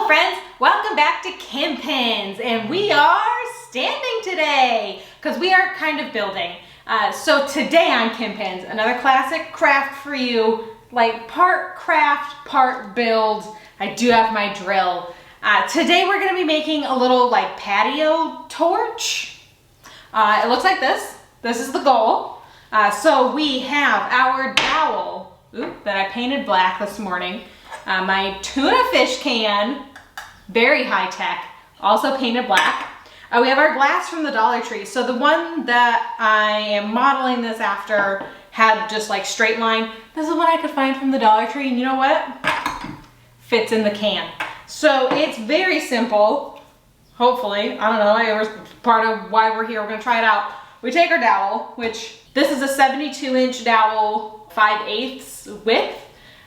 Hello friends, welcome back to Kim Pins, and we are standing today because we are kind of building. So today on Kim Pins, another classic craft for you, like part craft, part build. I do have my drill. Today we're going to be making a little like patio torch. It looks like this. This is the goal. So we have our dowel that I painted black this morning. My tuna fish can, very high tech, also painted black. We have our glass from the Dollar Tree. So the one that I am modeling this after had just like straight line. This is what I could find from the Dollar Tree, and you know what? Fits in the can. So it's very simple, hopefully. I don't know, it was part of why we're here. We're gonna try it out. We take our dowel, which this is a 72-inch dowel, 5/8 width.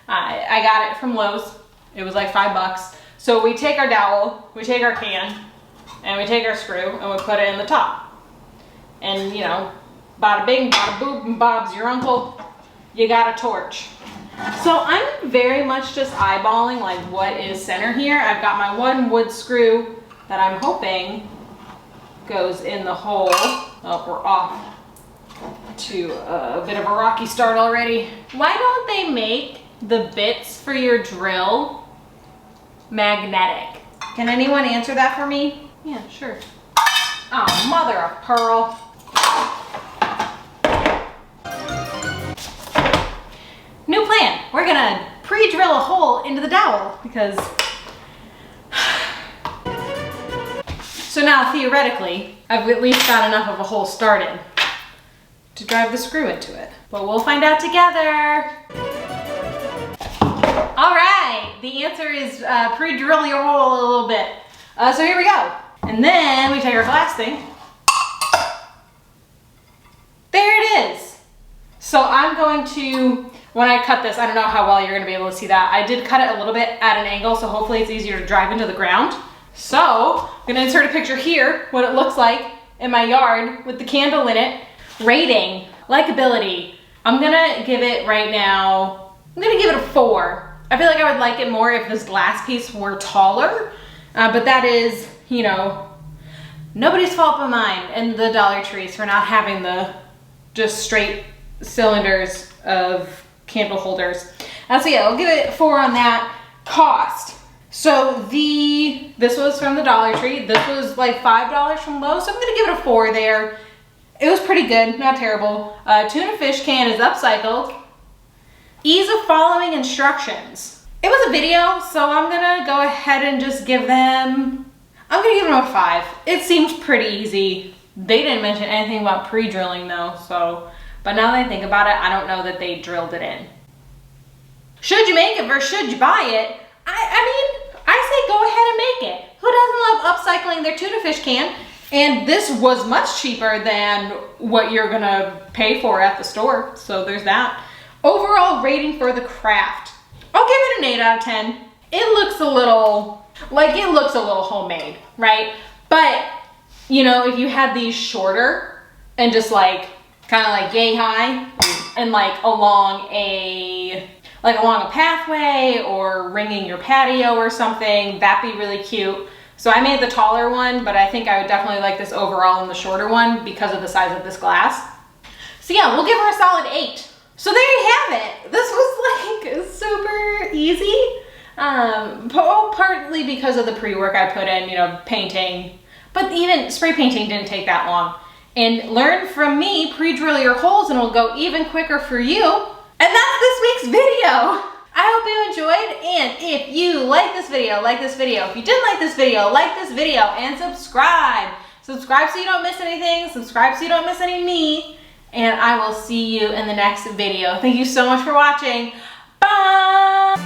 I got it from Lowe's. It was like $5. So we take our dowel, we take our can, and we take our screw, and we put it in the top. And you know, bada bing, bada boop, and Bob's your uncle. You got a torch. So I'm very much just eyeballing like what is center here. I've got my one wood screw that I'm hoping goes in the hole. Oh, we're off to a bit of a rocky start already. Why don't they make the bits for your drill magnetic? Can anyone answer that for me? Yeah, sure. Oh, mother of pearl. New plan. We're gonna pre-drill a hole into the dowel because so now theoretically I've at least got enough of a hole started to drive the screw into it, but we'll find out together. All right, the answer is pre-drill your hole a little bit. So here we go. And then we take our glass thing. There it is. So I'm going to, when I cut this, I don't know how well you're gonna be able to see that. I did cut it a little bit at an angle, so hopefully it's easier to drive into the ground. So I'm gonna insert a picture here, what it looks like in my yard with the candle in it. Rating, likability. I'm gonna give it right now, I'm gonna give it a 4. I feel like I would like it more if this glass piece were taller, but that is, you know, nobody's fault but mine and the Dollar Trees for not having the just straight cylinders of candle holders. So yeah, I'll give it 4 on that. Cost. So this was from the Dollar Tree. This was like $5 from Lowe's, so I'm gonna give it a 4 there. It was pretty good, not terrible. Tuna fish can is upcycled. Ease of following instructions. It was a video, so I'm gonna go ahead and just give them, I'm gonna give them a 5. It seems pretty easy. They didn't mention anything about pre-drilling though, so, but now that I think about it, I don't know that they drilled it in. Should you make it versus should you buy it? I mean, I say go ahead and make it. Who doesn't love upcycling their tuna fish can? And this was much cheaper than what you're gonna pay for at the store, so there's that. Overall rating for the craft. I'll give it an 8 out of 10. It looks a little homemade, right? But, you know, if you had these shorter and just like, kind of like yay high and like along a pathway or ringing your patio or something, that'd be really cute. So I made the taller one, but I think I would definitely like this overall in the shorter one because of the size of this glass. So yeah, we'll give her a solid 8. So there you have it. This was like super easy. Partly because of the pre-work I put in, you know, painting, but even spray painting didn't take that long. And learn from me, pre-drill your holes and it'll go even quicker for you. And that's this week's video. I hope you enjoyed, and if you like this video, like this video. If you didn't like this video, like this video, and subscribe. Subscribe so you don't miss anything. Subscribe so you don't miss any me. And I will see you in the next video. Thank you so much for watching. Bye!